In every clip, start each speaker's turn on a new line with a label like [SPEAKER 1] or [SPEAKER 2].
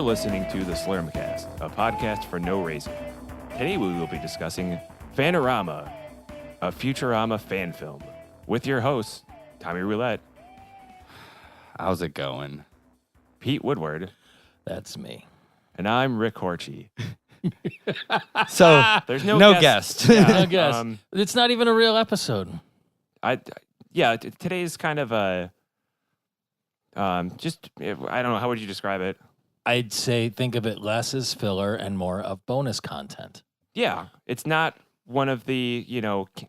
[SPEAKER 1] listening to the Slurmcast, a podcast for no racing. Today we will be discussing Fan-A-Rama, a Futurama fan film, with your hosts, Tommy Roulette.
[SPEAKER 2] How's it going?
[SPEAKER 1] Pete Woodward.
[SPEAKER 3] That's me.
[SPEAKER 1] And I'm Rick Horchie.
[SPEAKER 2] So
[SPEAKER 1] There's
[SPEAKER 2] no
[SPEAKER 1] guest.
[SPEAKER 2] guest.
[SPEAKER 1] Yeah,
[SPEAKER 3] No guess. It's not even a real episode.
[SPEAKER 1] Today's kind of a, I don't know, how would you describe it?
[SPEAKER 3] I'd say think of it less as filler and more of bonus content.
[SPEAKER 1] Yeah, it's not one of the,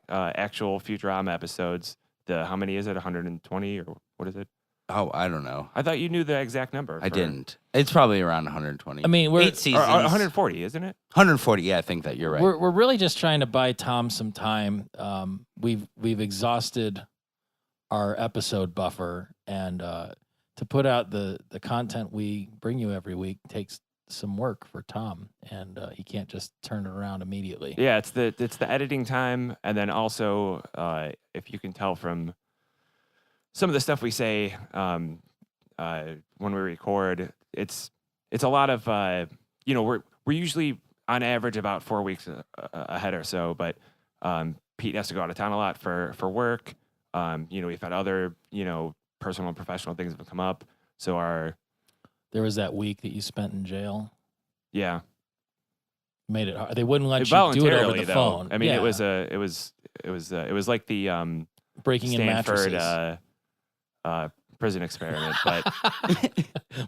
[SPEAKER 1] actual Futurama episodes. How many is it? 120 or what is it?
[SPEAKER 2] Oh, I don't know.
[SPEAKER 1] I thought you knew the exact number.
[SPEAKER 2] I didn't. It's probably around 120.
[SPEAKER 3] I mean, we're
[SPEAKER 2] 8 seasons.
[SPEAKER 1] Or 140, isn't it?
[SPEAKER 2] 140. Yeah, I think that you're right.
[SPEAKER 3] we're really just trying to buy Tom some time. We've exhausted our episode buffer, and to put out the content we bring you every week takes some work for Tom, and he can't just turn it around immediately.
[SPEAKER 1] Yeah, it's the editing time, and then also if you can tell from some of the stuff we say when we record, it's a lot of we're usually on average about 4 weeks ahead or so, but Pete has to go out of town a lot for work. We've had other personal and professional things have come up, so
[SPEAKER 3] There was that week that you spent in jail.
[SPEAKER 1] Yeah.
[SPEAKER 3] Made it hard. They wouldn't let you do it over the phone.
[SPEAKER 1] I mean,
[SPEAKER 3] Yeah.
[SPEAKER 1] it was like the
[SPEAKER 3] Breaking in
[SPEAKER 1] Stanford
[SPEAKER 3] mattresses.
[SPEAKER 1] Prison experiment, but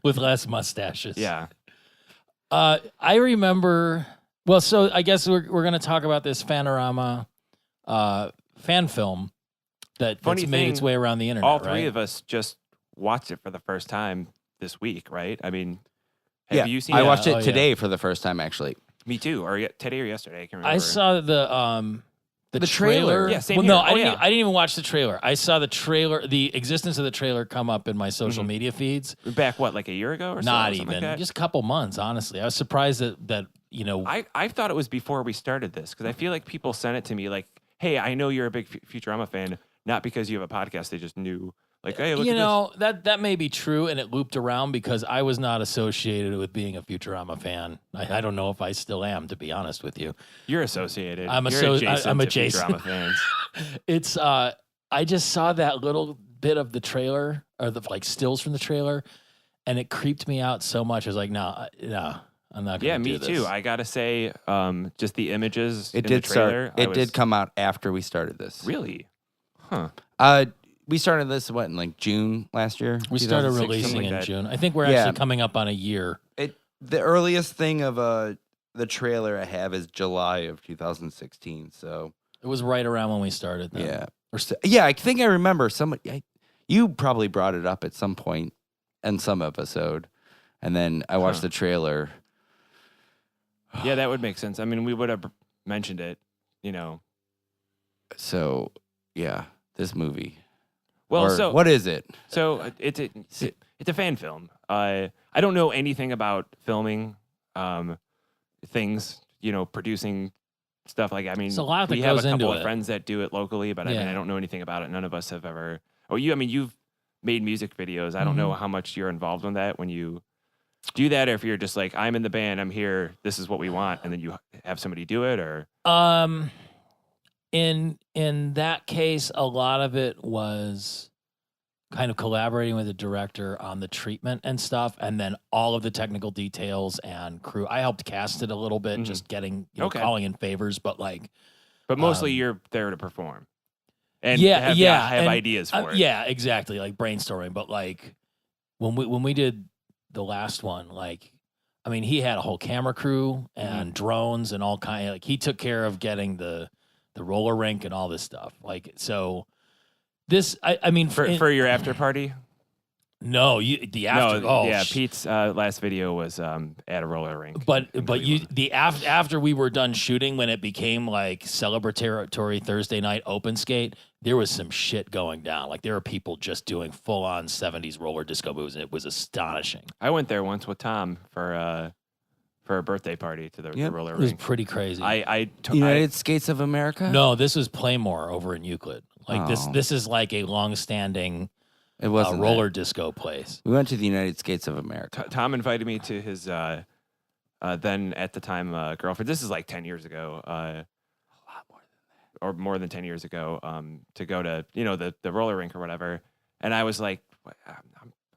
[SPEAKER 3] with less mustaches.
[SPEAKER 1] yeah.
[SPEAKER 3] I remember. Well, so I guess we're going to talk about this Fan-A-Rama fan film that's made its way around the internet.
[SPEAKER 1] All three of us just watched it for the first time this week, right? I mean, have you seen it?
[SPEAKER 2] I watched it today for the first time, actually.
[SPEAKER 1] Me too, or today or yesterday. I can't remember.
[SPEAKER 3] I saw the trailer.
[SPEAKER 1] Yeah, same
[SPEAKER 3] well,
[SPEAKER 1] here.
[SPEAKER 3] no, I didn't even watch the trailer. I saw the trailer, the existence of the trailer come up in my social media feeds.
[SPEAKER 1] Back, like a year ago or so?
[SPEAKER 3] Not
[SPEAKER 1] something
[SPEAKER 3] even.
[SPEAKER 1] like that?
[SPEAKER 3] Just a couple months, honestly. I was surprised that
[SPEAKER 1] I thought it was before we started this, because I feel like people sent it to me like, hey, I know you're a big Futurama fan, not because you have a podcast, they just knew. Like, hey, look at this.
[SPEAKER 3] that may be true, and it looped around because I was not associated with being a Futurama fan. I don't know if I still am, to be honest with you.
[SPEAKER 1] You're associated.
[SPEAKER 3] I'm
[SPEAKER 1] adjacent to
[SPEAKER 3] adjacent.
[SPEAKER 1] Futurama fans.
[SPEAKER 3] It's I just saw that little bit of the trailer or the stills from the trailer, and it creeped me out so much. I was like, no, I'm not going to do this.
[SPEAKER 1] Yeah, me too. I gotta say, just the images
[SPEAKER 2] It
[SPEAKER 1] in
[SPEAKER 2] did
[SPEAKER 1] the trailer.
[SPEAKER 2] start. It did come out after we started this.
[SPEAKER 1] Really? Huh.
[SPEAKER 2] We started this in June last year.
[SPEAKER 3] We started
[SPEAKER 2] 2016?
[SPEAKER 3] releasing in
[SPEAKER 1] that.
[SPEAKER 3] June. I think we're actually coming up on a year.
[SPEAKER 2] The earliest thing of the trailer I have is July of 2016. So
[SPEAKER 3] It was right around when we started. Then.
[SPEAKER 2] yeah, I think I remember somebody. You probably brought it up at some point in some episode, and then I watched the trailer.
[SPEAKER 1] Yeah, that would make sense. I mean, we would have mentioned it,
[SPEAKER 2] So yeah, this movie.
[SPEAKER 1] Well,
[SPEAKER 2] what is it?
[SPEAKER 1] So it's a fan film. I don't know anything about filming things, producing stuff. Like, I mean,
[SPEAKER 3] It's a lot that
[SPEAKER 1] we have a
[SPEAKER 3] goes into
[SPEAKER 1] couple of
[SPEAKER 3] it.
[SPEAKER 1] friends that do it locally, but I mean, I don't know anything about it. None of us have ever. Oh, you've made music videos. I don't know how much you're involved in that when you do that, or if you're just like, I'm in the band, I'm here, this is what we want, and then you have somebody do it, or
[SPEAKER 3] in that case, a lot of it was kind of collaborating with the director on the treatment and stuff, and then all of the technical details and crew. I helped cast it a little bit, just getting calling in favors, but
[SPEAKER 1] mostly you're there to perform and have ideas for it.
[SPEAKER 3] Yeah, exactly, like brainstorming. But when we did the last one, he had a whole camera crew and drones and all kind. He took care of getting the roller rink and all this stuff. This,
[SPEAKER 1] for your after party.
[SPEAKER 3] No, the after.
[SPEAKER 1] Pete's last video was at a roller rink.
[SPEAKER 3] But after we were done shooting, when it became celebratory Thursday night open skate, there was some shit going down. There were people just doing full on 70s roller disco moves, and it was astonishing.
[SPEAKER 1] I went there once with Tom for a birthday party to the roller rink.
[SPEAKER 3] It was pretty crazy.
[SPEAKER 2] United Skates of America?
[SPEAKER 3] No, this was Playmore over in Euclid. This is a long-standing
[SPEAKER 2] It wasn't
[SPEAKER 3] roller disco place.
[SPEAKER 2] We went to the United States of America.
[SPEAKER 1] Tom invited me to his then at the time girlfriend. This is like 10 years ago. A
[SPEAKER 2] lot more than that.
[SPEAKER 1] Or more than 10 years ago. To go to the roller rink or whatever. And I was like,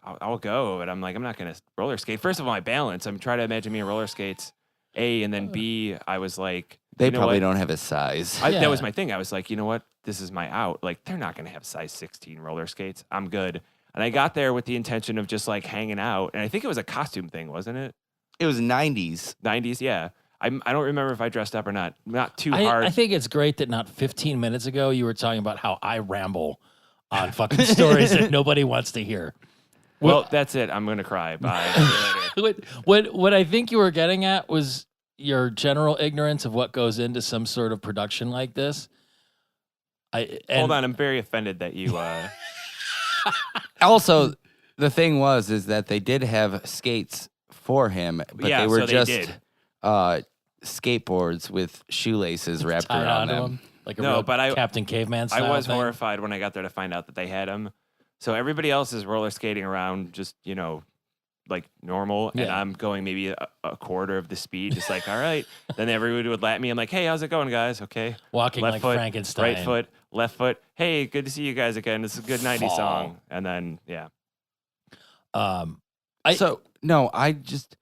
[SPEAKER 1] I'll go, but I'm like, I'm not gonna roller skate. First of all, my balance. I'm trying to imagine me in roller skates. A, and then B, I was like,
[SPEAKER 2] they probably don't have a size.
[SPEAKER 1] That was my thing. I was like, you know what? This is my out. Like, they're not going to have size 16 roller skates. I'm good. And I got there with the intention of just like hanging out. And I think it was a costume thing, wasn't it?
[SPEAKER 2] It was 90s.
[SPEAKER 1] 90s, yeah. I don't remember if I dressed up or not. Not too hard.
[SPEAKER 3] I think it's great that not 15 minutes ago you were talking about how I ramble on fucking stories that nobody wants to hear.
[SPEAKER 1] Well, that's it. I'm going to cry. Bye. See you later.
[SPEAKER 3] What I think you were getting at was your general ignorance of what goes into some sort of production like this.
[SPEAKER 1] Hold on. I'm very offended that you...
[SPEAKER 2] Also, the thing is that they did have skates for him, but they were just skateboards with shoelaces wrapped around them.
[SPEAKER 3] Like a real Captain Caveman style
[SPEAKER 1] I was
[SPEAKER 3] thing.
[SPEAKER 1] horrified when I got there to find out that they had them. So everybody else is roller skating around just, like normal. And I'm going maybe a quarter of the speed. Just like, all right. Then everybody would let me. I'm like, hey, how's it going, guys? Okay.
[SPEAKER 3] Walking
[SPEAKER 1] left
[SPEAKER 3] like
[SPEAKER 1] foot,
[SPEAKER 3] Frankenstein.
[SPEAKER 1] Right foot, left foot. Hey, good to see you guys again. This is a good 90s song. And then, yeah.
[SPEAKER 2] I just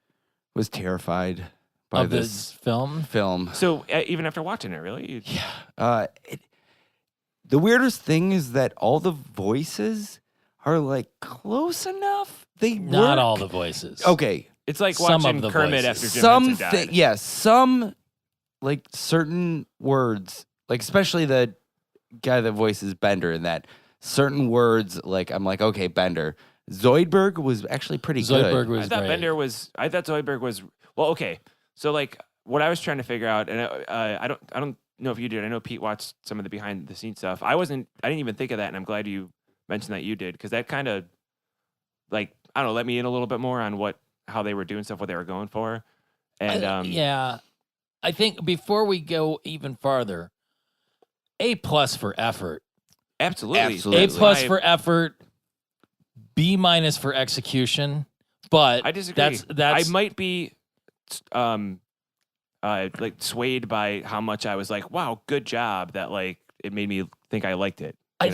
[SPEAKER 2] was terrified by
[SPEAKER 3] this film.
[SPEAKER 1] So even after watching it, really?
[SPEAKER 2] Yeah. The weirdest thing is that all the voices are like close enough. They
[SPEAKER 3] not
[SPEAKER 2] work.
[SPEAKER 3] All the voices.
[SPEAKER 2] Okay.
[SPEAKER 1] It's like
[SPEAKER 3] Some
[SPEAKER 1] watching
[SPEAKER 3] of the
[SPEAKER 1] Kermit
[SPEAKER 3] voices.
[SPEAKER 1] after Jim Henson died.
[SPEAKER 2] Yes, some like certain words, like especially the guy that voices Bender in that, certain words, like I'm like, okay, Bender. Zoidberg was actually pretty
[SPEAKER 3] Zoidberg
[SPEAKER 2] good.
[SPEAKER 3] was
[SPEAKER 1] I thought
[SPEAKER 3] great.
[SPEAKER 1] I thought Zoidberg was well. Okay, so like what I was trying to figure out, and I don't know if you did. I know Pete watched some of the behind the scenes stuff. I didn't even think of that, and I'm glad you mentioned that you did, because that kind of like I don't know, let me in a little bit more on how they were doing stuff, what they were going for, and
[SPEAKER 3] I think before we go even farther, A+ for effort.
[SPEAKER 1] Absolutely.
[SPEAKER 3] A+ for effort. B- for execution, but
[SPEAKER 1] I disagree.
[SPEAKER 3] That's
[SPEAKER 1] I might be like swayed by how much I was like, wow, good job, that like it made me think I liked it.
[SPEAKER 3] I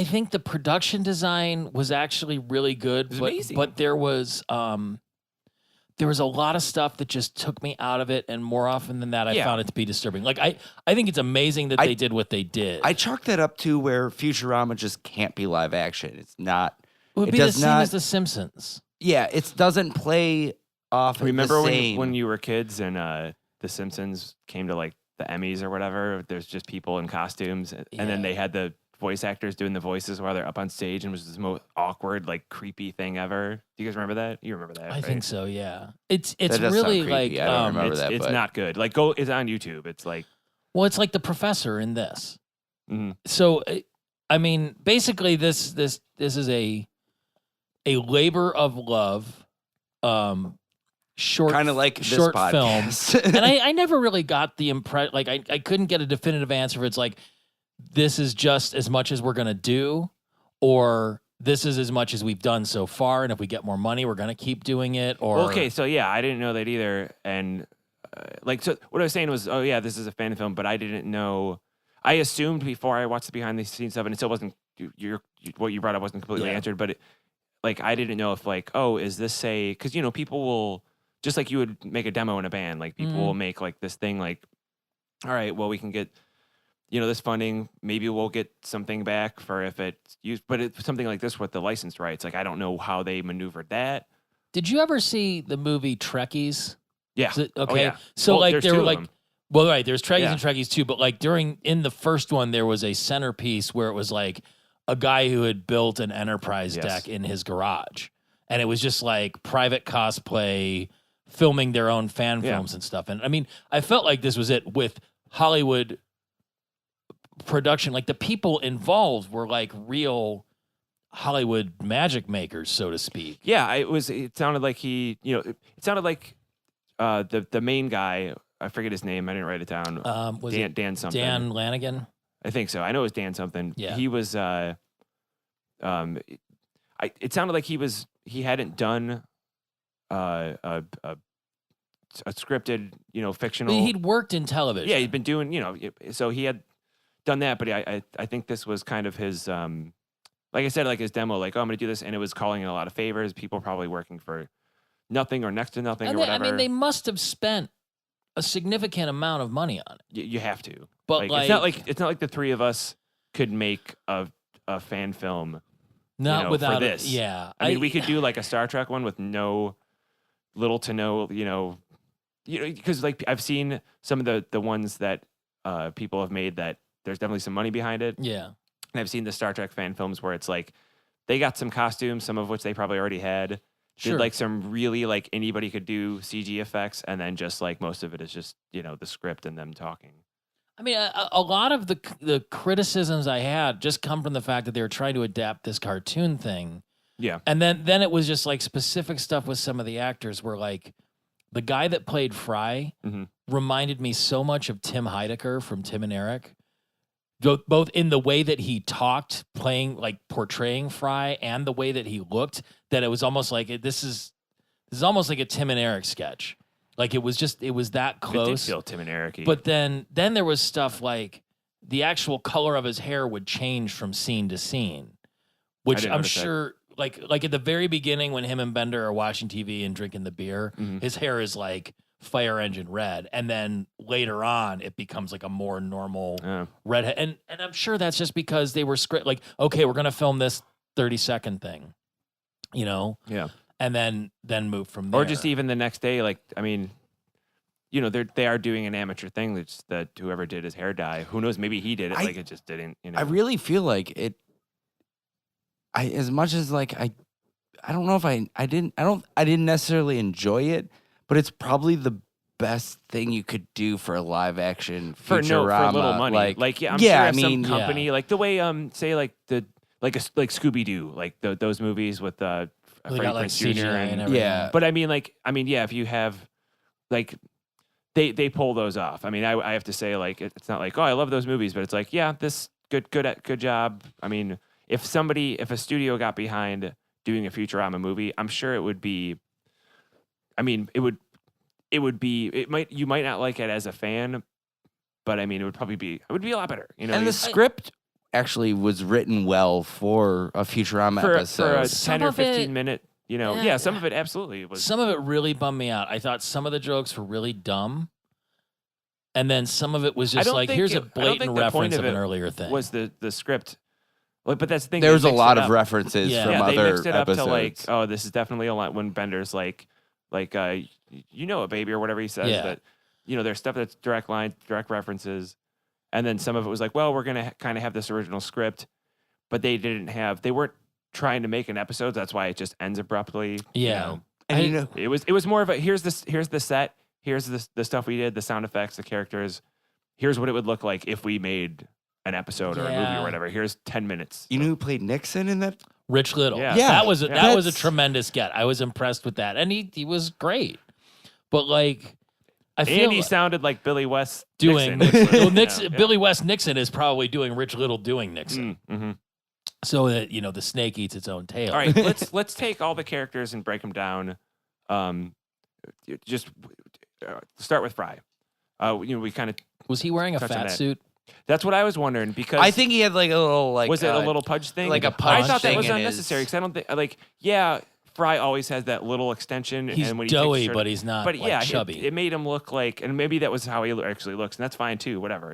[SPEAKER 3] think the production design was actually really good, but there was a lot of stuff that just took me out of it, and more often than that, I found it to be disturbing. Like I think it's amazing that they did what they did.
[SPEAKER 2] I chalk that up to where Futurama just can't be live action. It's not.
[SPEAKER 3] It would be the same as The Simpsons.
[SPEAKER 2] Yeah, it doesn't play off.
[SPEAKER 1] Remember
[SPEAKER 2] the same.
[SPEAKER 1] when you were kids and The Simpsons came to like the Emmys or whatever? There's just people in costumes, and then they had the voice actors doing the voices while they're up on stage, and it was the most awkward, like creepy thing ever. Do you guys remember that? You remember that?
[SPEAKER 3] I
[SPEAKER 1] right?
[SPEAKER 3] think so. Yeah, it's really like
[SPEAKER 2] I don't remember that.
[SPEAKER 1] It's
[SPEAKER 2] but
[SPEAKER 1] not good. Like it's on YouTube. It's like
[SPEAKER 3] it's like the professor in this.
[SPEAKER 1] Mm-hmm.
[SPEAKER 3] So I mean, basically, this is a labor of love, short,
[SPEAKER 2] kind of like
[SPEAKER 3] short
[SPEAKER 2] this
[SPEAKER 3] film.
[SPEAKER 2] podcast.
[SPEAKER 3] And I never really got the impression. Like I couldn't get a definitive answer if it's like this is just as much as we're gonna do, or this is as much as we've done so far, and if we get more money, we're gonna keep doing it. Or
[SPEAKER 1] okay, so yeah, I didn't know that either, and so what I was saying was, oh yeah, this is a fan film, but I didn't know. I assumed before I watched the behind the scenes stuff, and it still wasn't what you brought up wasn't completely answered, but like I didn't know if like, oh, is this because people will, just like you would make a demo in a band, like people will make like this thing, like, all right, well, we can get this funding, maybe we'll get something back for if it's used, but it's something like this with the license rights, like I don't know how they maneuvered that.
[SPEAKER 3] Did you ever see the movie Trekkies?
[SPEAKER 1] Yeah.
[SPEAKER 3] Okay.
[SPEAKER 1] Oh, yeah.
[SPEAKER 3] So like
[SPEAKER 1] there's
[SPEAKER 3] there
[SPEAKER 1] two
[SPEAKER 3] were
[SPEAKER 1] of
[SPEAKER 3] like
[SPEAKER 1] them.
[SPEAKER 3] Well, right, there's Trekkies and Trekkies too, but like in the first one, there was a centerpiece where it was like a guy who had built an Enterprise deck in his garage, and it was just like private cosplay, filming their own fan films and stuff. And I mean, I felt like this was it with Hollywood production. Like the people involved were like real Hollywood magic makers, so to speak.
[SPEAKER 1] Yeah, it sounded like it sounded like the main guy. I forget his name. I didn't write it down.
[SPEAKER 3] Was
[SPEAKER 1] Dan something.
[SPEAKER 3] Dan Lanigan?
[SPEAKER 1] I think so. I know it was Dan something.
[SPEAKER 3] Yeah.
[SPEAKER 1] He was. I it sounded like he hadn't done a scripted, fictional.
[SPEAKER 3] He'd worked in television.
[SPEAKER 1] Yeah, he'd been doing, so he had done that, but I think this was kind of his, like I said, like his demo, like, oh, I'm going to do this, and it was calling in a lot of favors. People probably working for nothing or next to nothing or whatever.
[SPEAKER 3] I mean, they must have spent a significant amount of money on it.
[SPEAKER 1] You have to,
[SPEAKER 3] but
[SPEAKER 1] it's not like the three of us could make a fan film.
[SPEAKER 3] Not without
[SPEAKER 1] for this.
[SPEAKER 3] Yeah,
[SPEAKER 1] I mean, we could do like a Star Trek one with little to no, because like I've seen some of the ones that people have made that there's definitely some money behind it.
[SPEAKER 3] Yeah.
[SPEAKER 1] And I've seen the Star Trek fan films where it's like they got some costumes, some of which they probably already had.
[SPEAKER 3] Sure.
[SPEAKER 1] Did like some really like anybody could do CG effects, and then just like most of it is just the script and them talking.
[SPEAKER 3] I mean, a lot of the criticisms I had just come from the fact that they were trying to adapt this cartoon thing.
[SPEAKER 1] Yeah.
[SPEAKER 3] And then it was just like specific stuff with some of the actors where like the guy that played Fry reminded me so much of Tim Heidecker from Tim and Eric, both in the way that he talked, portraying Fry, and the way that he looked, that it was almost like this is almost like a Tim and Eric sketch. Like it was that close.
[SPEAKER 1] It did feel Tim and Eric-y.
[SPEAKER 3] But then there was stuff like the actual color of his hair would change from scene to scene, which I'm sure, like at the very beginning when him and Bender are watching TV and drinking the beer, his hair is like fire engine red, and then later on it becomes like a more normal redhead. And I'm sure that's just because they were like, okay, we're gonna film this 30-second thing,
[SPEAKER 1] Yeah.
[SPEAKER 3] and then move from there.
[SPEAKER 1] Or just even the next day, like, I mean, they are doing an amateur thing that whoever did his hair dye, who knows, maybe he did it, like it just didn't,
[SPEAKER 2] I really feel like it, as much as like, I don't know if I didn't necessarily enjoy it, but it's probably the best thing you could do for a live action Futurama.
[SPEAKER 1] For little money. I'm sure some company, like the way, say like like Scooby Doo, like those movies with Freddie Prinze Jr.
[SPEAKER 3] and everything.
[SPEAKER 2] Yeah.
[SPEAKER 1] But I mean, if you have, like, they pull those off. I mean, I have to say, like, it's not like, oh, I love those movies, but it's like, yeah, this good job. I mean, if a studio got behind doing a Futurama movie, I'm sure it would be. I mean, you might not like it as a fan, but I mean, it would be a lot better.
[SPEAKER 2] And the script actually was written well for a Futurama episode.
[SPEAKER 1] For a 10 or 15 minute, some of it absolutely was.
[SPEAKER 3] Some of it really bummed me out. I thought some of the jokes were really dumb. And then some of it was just like, here's a blatant reference of an earlier thing.
[SPEAKER 1] Was the script. But that's the thing.
[SPEAKER 2] There was a lot of rereferences from other
[SPEAKER 1] they mixed it up
[SPEAKER 2] episodes.
[SPEAKER 1] to like, oh, this is definitely a lot when Bender's like, a baby or whatever he says. That, there's stuff that's direct references. And then some of it was like, well, we're going to kind of have this original script, but they weren't trying to make an episode. That's why it just ends abruptly.
[SPEAKER 2] Yeah.
[SPEAKER 1] And it was more of a, here's the set, here's the stuff we did, the sound effects, the characters. Here's what it would look like if we made an episode or a movie or whatever. Here's 10 minutes.
[SPEAKER 2] You know who played Nixon in that?
[SPEAKER 3] Rich Little.
[SPEAKER 1] Yeah.
[SPEAKER 3] That was a tremendous get. I was impressed with that. And he was great. But like, I feel
[SPEAKER 1] he sounded like Billy West
[SPEAKER 3] doing
[SPEAKER 1] Nixon.
[SPEAKER 3] Billy West Nixon is probably doing Rich Little doing Nixon.
[SPEAKER 1] Mm-hmm.
[SPEAKER 3] So that the snake eats its own tail.
[SPEAKER 1] All right, let's take all the characters and break them down. Just start with Fry. We kind of
[SPEAKER 3] was he wearing a fat suit?
[SPEAKER 1] That's what I was wondering, because
[SPEAKER 2] I think he had like a little
[SPEAKER 1] was it a little pudge thing?
[SPEAKER 2] Like a pudge
[SPEAKER 1] I thought that was
[SPEAKER 2] thing
[SPEAKER 1] unnecessary because I don't think Fry always has that little extension.
[SPEAKER 3] He's
[SPEAKER 1] and when
[SPEAKER 3] doughy,
[SPEAKER 1] he
[SPEAKER 3] but he's not. But chubby.
[SPEAKER 1] It made him look like, and maybe that was how he actually looks, and that's fine too. Whatever,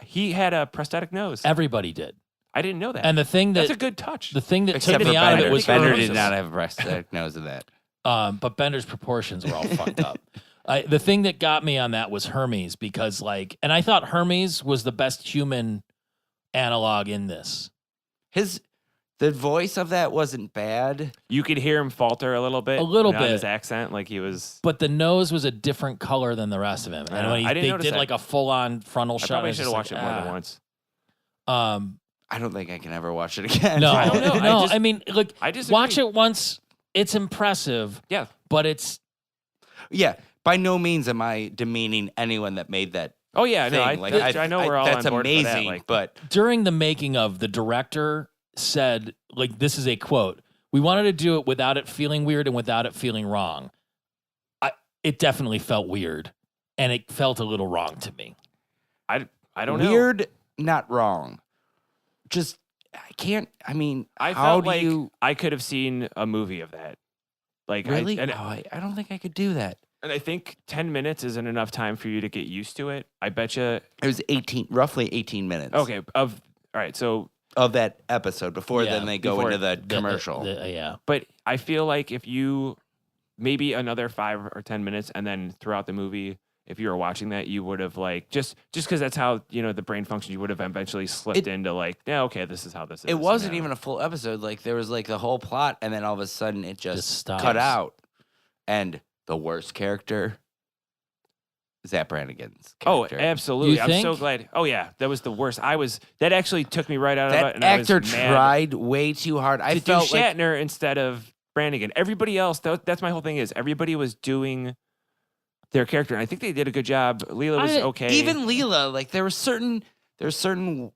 [SPEAKER 1] he had a prosthetic nose.
[SPEAKER 3] Everybody did.
[SPEAKER 1] I didn't know that.
[SPEAKER 3] And that's
[SPEAKER 1] a good touch.
[SPEAKER 3] The thing that took me out of it was
[SPEAKER 2] Bender did not have a prosthetic nose of that.
[SPEAKER 3] But Bender's proportions were all fucked up. The thing that got me on that was Hermes, because and I thought Hermes was the best human analog in this.
[SPEAKER 2] The voice of that wasn't bad.
[SPEAKER 1] You could hear him falter a little bit. His accent, like he was.
[SPEAKER 3] But the nose was a different color than the rest of him. And when they did like a full-on frontal shot.
[SPEAKER 1] I probably should have watched it more than once.
[SPEAKER 2] I don't think I can ever watch it again.
[SPEAKER 3] No,
[SPEAKER 1] I don't know.
[SPEAKER 3] No, I mean, look,
[SPEAKER 1] disagree.
[SPEAKER 3] Watch it once. It's impressive.
[SPEAKER 1] Yeah.
[SPEAKER 3] But it's.
[SPEAKER 2] Yeah. By no means am I demeaning anyone that made that.
[SPEAKER 1] Oh, yeah.
[SPEAKER 2] thing.
[SPEAKER 1] No, I know we're all
[SPEAKER 2] that's
[SPEAKER 1] on board
[SPEAKER 2] amazing,
[SPEAKER 1] for that.
[SPEAKER 2] but
[SPEAKER 3] during the making of, the director said, like, this is a quote, we wanted to do it without it feeling weird and without it feeling wrong. It definitely felt weird, and it felt a little wrong to me.
[SPEAKER 1] I don't know.
[SPEAKER 2] Weird, not wrong. Just, I can't, I mean,
[SPEAKER 1] I
[SPEAKER 2] how
[SPEAKER 1] felt
[SPEAKER 2] do
[SPEAKER 1] like
[SPEAKER 2] you...
[SPEAKER 1] I could have seen a movie of that. Like,
[SPEAKER 2] Really?
[SPEAKER 1] I
[SPEAKER 2] I don't think I could do that.
[SPEAKER 1] and I think 10 minutes isn't enough time for you to get used to it. I bet you.
[SPEAKER 2] It was roughly 18 minutes.
[SPEAKER 1] Okay. All right. So,
[SPEAKER 2] Of that episode before
[SPEAKER 3] Yeah,
[SPEAKER 2] then they go
[SPEAKER 1] before
[SPEAKER 2] into the commercial.
[SPEAKER 3] Yeah.
[SPEAKER 1] but I feel like if you maybe another 5 or 10 minutes, and then throughout the movie, if you were watching that, you would have like just because that's how the brain functions. You would have eventually slipped into like, yeah, okay, this is how this is.
[SPEAKER 2] It wasn't
[SPEAKER 1] now.
[SPEAKER 2] even a full episode. Like there was like the whole plot, and then all of a sudden it just
[SPEAKER 3] stops.
[SPEAKER 2] cut out. And the worst character, Zap Brannigan's
[SPEAKER 1] Oh,
[SPEAKER 2] character.
[SPEAKER 1] absolutely!
[SPEAKER 3] You
[SPEAKER 1] I'm so
[SPEAKER 3] think?
[SPEAKER 1] glad. Oh yeah, that was the worst. That actually took me right out of it.
[SPEAKER 2] That
[SPEAKER 1] And
[SPEAKER 2] actor
[SPEAKER 1] I was mad
[SPEAKER 2] tried way too hard. I
[SPEAKER 1] to
[SPEAKER 2] felt
[SPEAKER 1] do
[SPEAKER 2] like
[SPEAKER 1] Shatner instead of Brannigan. Everybody else, that's my whole thing is everybody was doing their character, and I think they did a good job. Leela was okay.
[SPEAKER 2] even Leela, like there were certain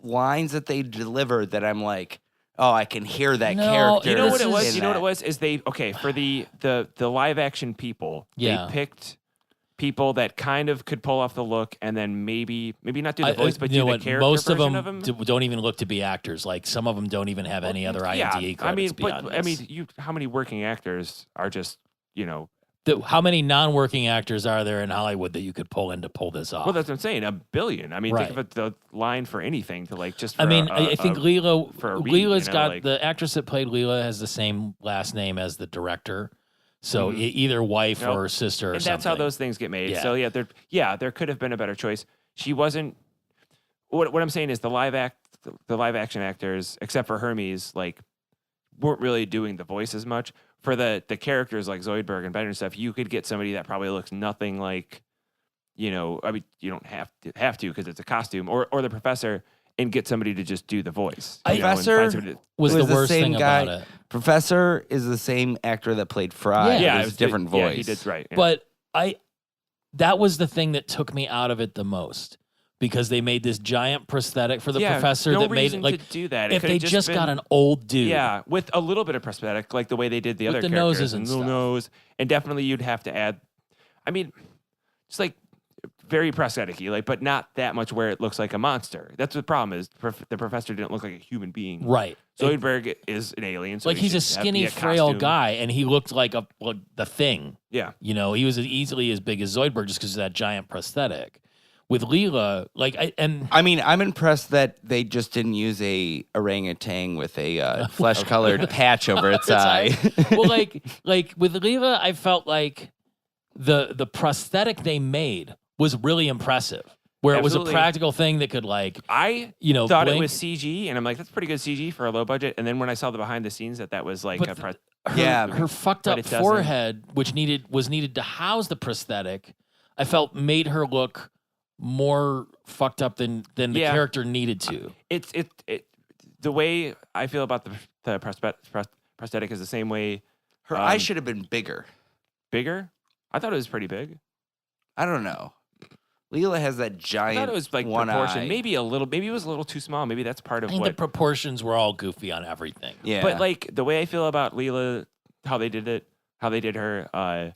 [SPEAKER 2] lines that they delivered that I'm like, oh, I can hear that
[SPEAKER 3] No,
[SPEAKER 2] character.
[SPEAKER 1] You know what
[SPEAKER 3] This
[SPEAKER 1] it was?
[SPEAKER 3] is-
[SPEAKER 1] You know what it was? Is for the live action people,
[SPEAKER 3] Yeah.
[SPEAKER 1] they picked people that kind of could pull off the look, and then maybe not do the voice, but
[SPEAKER 3] you know
[SPEAKER 1] do the
[SPEAKER 3] what?
[SPEAKER 1] character
[SPEAKER 3] Most of
[SPEAKER 1] version
[SPEAKER 3] them,
[SPEAKER 1] of them.
[SPEAKER 3] don't even look to be actors. Like some of them don't even have any other IMDb credits
[SPEAKER 1] I mean,
[SPEAKER 3] beyond
[SPEAKER 1] but
[SPEAKER 3] this.
[SPEAKER 1] how many working actors are just
[SPEAKER 3] How many non-working actors are there in Hollywood that you could pull in to pull this off?
[SPEAKER 1] Well, that's what I'm saying. 1 billion. I mean,
[SPEAKER 3] Right.
[SPEAKER 1] think of it, the line for anything to like just. For
[SPEAKER 3] I mean,
[SPEAKER 1] I
[SPEAKER 3] I think Leela,
[SPEAKER 1] for a read,
[SPEAKER 3] Leela's
[SPEAKER 1] you know,
[SPEAKER 3] got
[SPEAKER 1] like-
[SPEAKER 3] the actress that played Leela has the same last name as the director, so either wife
[SPEAKER 1] Nope.
[SPEAKER 3] or sister or
[SPEAKER 1] and
[SPEAKER 3] something.
[SPEAKER 1] that's how those things get made.
[SPEAKER 3] Yeah.
[SPEAKER 1] So there could have been a better choice. She wasn't. What I'm saying is the live action actors, except for Hermes, like weren't really doing the voice as much. For the characters like Zoidberg and Bender and stuff, you could get somebody that probably looks nothing like, I mean, you don't have to because it's a costume, or the professor, and get somebody to just do the voice. You know, and
[SPEAKER 2] Professor
[SPEAKER 1] find somebody to-
[SPEAKER 3] was
[SPEAKER 2] It
[SPEAKER 3] the
[SPEAKER 2] was the
[SPEAKER 3] worst
[SPEAKER 2] same
[SPEAKER 3] thing
[SPEAKER 2] guy.
[SPEAKER 3] about it.
[SPEAKER 2] Professor is the same actor that played Fry.
[SPEAKER 3] Yeah.
[SPEAKER 2] It was a different voice.
[SPEAKER 1] Yeah, he did right. Yeah.
[SPEAKER 3] But that was the thing that took me out of it the most because they made this giant prosthetic for the professor
[SPEAKER 1] no
[SPEAKER 3] that made
[SPEAKER 1] reason
[SPEAKER 3] it like
[SPEAKER 1] to do that. It
[SPEAKER 3] if
[SPEAKER 1] could've
[SPEAKER 3] they just got
[SPEAKER 1] been-
[SPEAKER 3] an old dude.
[SPEAKER 1] Yeah, with a little bit of prosthetic, like the way they did the
[SPEAKER 3] With
[SPEAKER 1] other
[SPEAKER 3] the
[SPEAKER 1] characters,
[SPEAKER 3] noses and
[SPEAKER 1] little
[SPEAKER 3] stuff.
[SPEAKER 1] nose, and definitely you'd have to add. I mean, it's like very prosthetic-y, like, but not that much where it looks like a monster. That's the problem is the professor didn't look like a human being.
[SPEAKER 3] Right.
[SPEAKER 1] Zoidberg is an alien, so
[SPEAKER 3] Like
[SPEAKER 1] he
[SPEAKER 3] he's a
[SPEAKER 1] should have-
[SPEAKER 3] skinny,
[SPEAKER 1] be a
[SPEAKER 3] frail
[SPEAKER 1] costume.
[SPEAKER 3] guy, and he looked like the Thing.
[SPEAKER 1] Yeah,
[SPEAKER 3] He was easily as big as Zoidberg just because of that giant prosthetic. With Leela,
[SPEAKER 2] I mean, I'm impressed that they just didn't use a orangutan with a flesh-colored patch over its eye.
[SPEAKER 3] well, like with Leela, I felt like the prosthetic they made was really impressive. Where it was
[SPEAKER 1] Absolutely.
[SPEAKER 3] a practical thing that could
[SPEAKER 1] I thought
[SPEAKER 3] blink.
[SPEAKER 1] it was CG, and I'm like, that's pretty good CG for a low budget. And then when I saw the behind the scenes, that was like
[SPEAKER 3] But
[SPEAKER 1] a
[SPEAKER 3] the-
[SPEAKER 2] Yeah.
[SPEAKER 3] her fucked
[SPEAKER 1] But
[SPEAKER 3] up
[SPEAKER 1] it doesn't.
[SPEAKER 3] forehead, which was needed to house the prosthetic, I felt made her look more fucked up than the
[SPEAKER 1] Yeah.
[SPEAKER 3] character needed to.
[SPEAKER 1] it's the way I feel about the prosthetic is the same way.
[SPEAKER 2] Her eye should have been bigger.
[SPEAKER 1] Bigger. I thought it was pretty big.
[SPEAKER 2] I don't know. Leela has that
[SPEAKER 1] I
[SPEAKER 2] giant
[SPEAKER 1] thought it was like
[SPEAKER 2] one
[SPEAKER 1] proportion.
[SPEAKER 2] eye.
[SPEAKER 1] Maybe it was a little too small. Maybe that's part
[SPEAKER 3] I
[SPEAKER 1] of
[SPEAKER 3] think the
[SPEAKER 1] what.
[SPEAKER 3] proportions were all goofy on everything.
[SPEAKER 2] Yeah.
[SPEAKER 1] But like the way I feel about Leela, how they did her,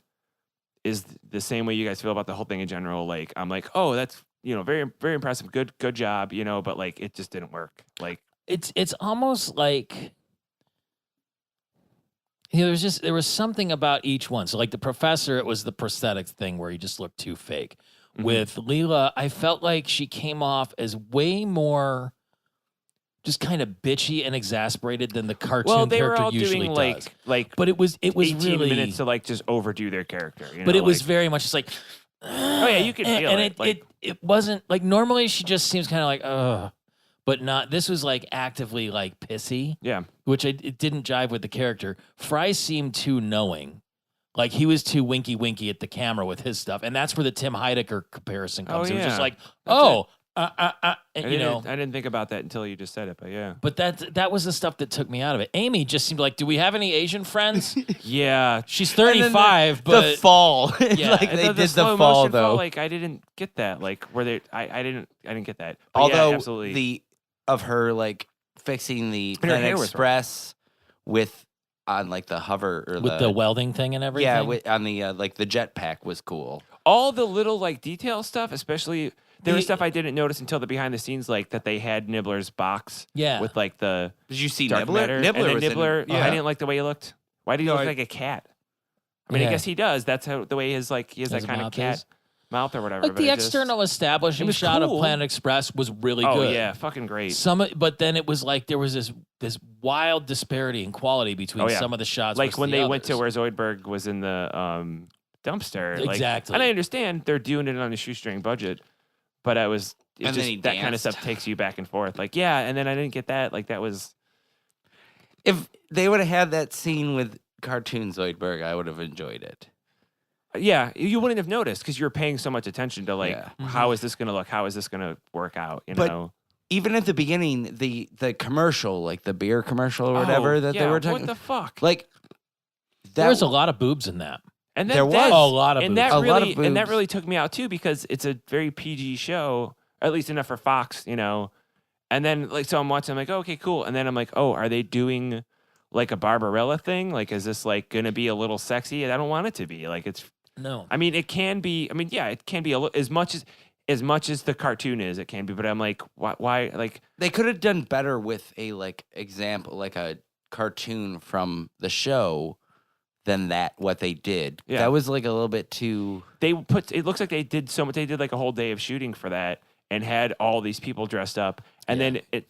[SPEAKER 1] is the same way you guys feel about the whole thing in general. Like I'm like, oh, that's very very impressive, good job, but like it just didn't work. Like
[SPEAKER 3] It's almost like there was something about each one. So like the professor, it was the prosthetics thing where he just looked too fake.
[SPEAKER 1] Mhm.
[SPEAKER 3] With Leela, I felt like she came off as way more just kind of bitchy and exasperated than the cartoon
[SPEAKER 1] they were
[SPEAKER 3] character
[SPEAKER 1] all
[SPEAKER 3] usually
[SPEAKER 1] doing
[SPEAKER 3] does.
[SPEAKER 1] like
[SPEAKER 3] But it was
[SPEAKER 1] 18
[SPEAKER 3] really
[SPEAKER 1] minutes to like just overdo their character.
[SPEAKER 3] but it was
[SPEAKER 1] like-
[SPEAKER 3] very much just like
[SPEAKER 1] Oh, yeah, you could feel
[SPEAKER 3] and
[SPEAKER 1] it, like-
[SPEAKER 3] it wasn't like normally she just seems kind of like ugh, but not this was like actively like pissy,
[SPEAKER 1] yeah.
[SPEAKER 3] which it didn't jive with the character. Fry seemed too knowing. Like he was too winky at the camera with his stuff. And that's where the Tim Heidecker comparison comes.
[SPEAKER 1] Oh,
[SPEAKER 3] It was just
[SPEAKER 1] yeah.
[SPEAKER 3] like,
[SPEAKER 1] That's
[SPEAKER 3] and,
[SPEAKER 1] I didn't think about that until you just said it, but yeah.
[SPEAKER 3] but that was the stuff that took me out of it. Amy just seemed like, do we have any Asian friends?
[SPEAKER 1] Yeah.
[SPEAKER 3] She's
[SPEAKER 2] And then
[SPEAKER 3] 35,
[SPEAKER 2] the
[SPEAKER 3] but
[SPEAKER 2] fall.
[SPEAKER 3] Yeah,
[SPEAKER 2] like
[SPEAKER 1] And
[SPEAKER 2] they
[SPEAKER 1] the
[SPEAKER 2] did the
[SPEAKER 1] slow
[SPEAKER 2] fall
[SPEAKER 1] motion
[SPEAKER 2] though.
[SPEAKER 1] like I didn't get that. Like where they I didn't get that. But
[SPEAKER 2] Although
[SPEAKER 1] yeah, absolutely.
[SPEAKER 2] of her like fixing the
[SPEAKER 1] And her hair
[SPEAKER 2] Planet
[SPEAKER 1] was
[SPEAKER 2] Express with on like the hover or
[SPEAKER 3] With the welding thing and everything.
[SPEAKER 2] yeah, on the like the jetpack was cool.
[SPEAKER 1] All the little like detail stuff, especially there was
[SPEAKER 3] The-
[SPEAKER 1] stuff I didn't notice until the behind the scenes, like that they had Nibbler's box
[SPEAKER 3] Yeah.
[SPEAKER 1] with like the
[SPEAKER 2] Did you see
[SPEAKER 1] dark
[SPEAKER 2] Nibbler?
[SPEAKER 1] matter.
[SPEAKER 2] Nibbler
[SPEAKER 1] and then
[SPEAKER 2] was in-
[SPEAKER 1] Nibbler,
[SPEAKER 2] yeah.
[SPEAKER 1] I didn't like the way he looked. Why did he
[SPEAKER 2] No,
[SPEAKER 1] look
[SPEAKER 2] I-
[SPEAKER 1] like a cat? I mean, I
[SPEAKER 3] Yeah.
[SPEAKER 1] guess he does. That's how the way his like he has
[SPEAKER 3] His
[SPEAKER 1] that kind of
[SPEAKER 3] mouth
[SPEAKER 1] cat
[SPEAKER 3] is.
[SPEAKER 1] mouth or whatever.
[SPEAKER 3] Like
[SPEAKER 1] but
[SPEAKER 3] the
[SPEAKER 1] it just-
[SPEAKER 3] external establishing
[SPEAKER 1] it was
[SPEAKER 3] shot
[SPEAKER 1] cool.
[SPEAKER 3] of Planet Express was really
[SPEAKER 1] Oh
[SPEAKER 3] good.
[SPEAKER 1] yeah, fucking great.
[SPEAKER 3] But then it was like there was this wild disparity in quality between
[SPEAKER 1] Oh, yeah.
[SPEAKER 3] some of the shots.
[SPEAKER 1] Like
[SPEAKER 3] versus
[SPEAKER 1] when
[SPEAKER 3] the
[SPEAKER 1] they went to
[SPEAKER 3] others.
[SPEAKER 1] where Zoidberg was in the dumpster. Like,
[SPEAKER 3] Exactly.
[SPEAKER 1] and I understand they're doing it on a shoestring budget, but
[SPEAKER 2] And then he
[SPEAKER 1] that kind of
[SPEAKER 2] danced.
[SPEAKER 1] stuff takes you back and forth. Like, yeah, and then I didn't get that. Like that was
[SPEAKER 2] If they would have had that scene with cartoon Zoidberg, I would have enjoyed it.
[SPEAKER 1] yeah, you wouldn't have noticed because you were paying so much attention to like
[SPEAKER 2] Yeah.
[SPEAKER 1] how is this gonna look? How is this gonna work out? You
[SPEAKER 2] But
[SPEAKER 1] know?
[SPEAKER 2] Even at the beginning, the commercial, like the beer commercial or whatever
[SPEAKER 1] Oh,
[SPEAKER 2] that
[SPEAKER 1] yeah,
[SPEAKER 2] they were talking,
[SPEAKER 1] What the fuck?
[SPEAKER 2] like
[SPEAKER 3] There was a lot of boobs in that.
[SPEAKER 1] And
[SPEAKER 2] there
[SPEAKER 1] that,
[SPEAKER 2] was
[SPEAKER 3] a lot of
[SPEAKER 1] and
[SPEAKER 3] boobs.
[SPEAKER 1] that
[SPEAKER 2] A lot
[SPEAKER 1] really
[SPEAKER 2] of
[SPEAKER 1] and that
[SPEAKER 2] boobs.
[SPEAKER 1] really took me out too because it's a very PG show, at least enough for Fox, you know. And then like so I'm watching, I'm like, oh, okay, cool. And then I'm like, oh, are they doing like a Barbarella thing? Like, is this like gonna be a little sexy? And I don't want it to be. Like, it's.
[SPEAKER 3] No.
[SPEAKER 1] I mean, it can be. I mean, yeah, it can be as much as the cartoon is. It can be, but I'm like, why? Like,
[SPEAKER 2] they could have done better with a like example, like a cartoon from the show than that what they did.
[SPEAKER 1] Yeah.
[SPEAKER 2] That was like a little bit too.
[SPEAKER 1] they put. It looks like they did so much. They did like a whole day of shooting for that and had all these people dressed up. And then it.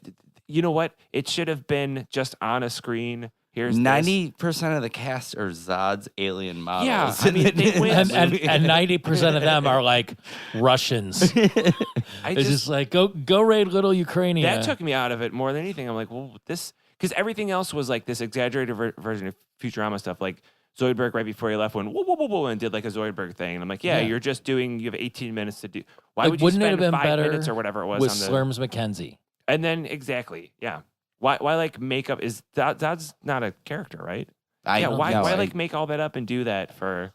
[SPEAKER 1] You know what? It should have been just on a screen. Here's
[SPEAKER 2] 90% of the cast are Zod's alien models.
[SPEAKER 1] Yeah, I mean, they win.
[SPEAKER 3] And 90% of them are like Russians.
[SPEAKER 1] I
[SPEAKER 3] It's just like go raid little Ukraine.
[SPEAKER 1] that took me out of it more than anything. I'm like, well, this because everything else was like this exaggerated version of Futurama stuff. Like Zoidberg right before he left went whoa, whoa, whoa, whoa, and did like a Zoidberg thing. And I'm like, yeah,
[SPEAKER 3] Yeah.
[SPEAKER 1] you're just doing. You have 18 minutes to do. Why
[SPEAKER 3] Like,
[SPEAKER 1] would you
[SPEAKER 3] wouldn't it
[SPEAKER 1] spend
[SPEAKER 3] have been
[SPEAKER 1] 5
[SPEAKER 3] better
[SPEAKER 1] minutes or whatever it was
[SPEAKER 3] with
[SPEAKER 1] on the?
[SPEAKER 3] Slurms McKenzie.
[SPEAKER 1] And then exactly, yeah. Why like make up? Is that's not a character, right? Yeah.
[SPEAKER 3] don't
[SPEAKER 1] Why
[SPEAKER 3] think so.
[SPEAKER 1] like make all that up and do that for,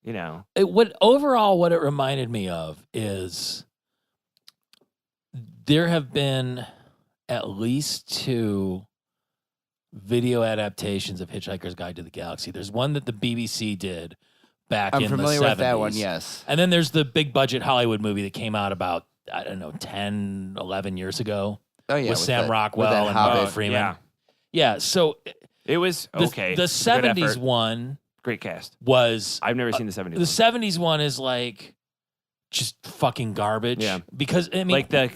[SPEAKER 1] you know?
[SPEAKER 3] What it reminded me of is there have been at least 2 video adaptations of Hitchhiker's Guide to the Galaxy. There's one that the BBC did back
[SPEAKER 2] I'm
[SPEAKER 3] in
[SPEAKER 2] familiar
[SPEAKER 3] the 70s.
[SPEAKER 2] with that one, yes.
[SPEAKER 3] And then there's the big budget Hollywood movie that came out about, I don't know, 10, 11 years ago
[SPEAKER 2] Oh, yeah.
[SPEAKER 3] with Sam
[SPEAKER 2] that-
[SPEAKER 3] Rockwell
[SPEAKER 2] with that
[SPEAKER 3] and
[SPEAKER 2] Hobbit.
[SPEAKER 3] Morgan Freeman.
[SPEAKER 1] Yeah.
[SPEAKER 3] Yeah, so
[SPEAKER 1] It was
[SPEAKER 3] the,
[SPEAKER 1] okay.
[SPEAKER 3] the
[SPEAKER 1] Good
[SPEAKER 3] 70s
[SPEAKER 1] effort.
[SPEAKER 3] one
[SPEAKER 1] Great cast.
[SPEAKER 3] was
[SPEAKER 1] I've never seen the 70s.
[SPEAKER 3] the
[SPEAKER 1] one.
[SPEAKER 3] 70s one is like just fucking garbage.
[SPEAKER 1] Yeah.
[SPEAKER 3] Because I mean
[SPEAKER 1] Like the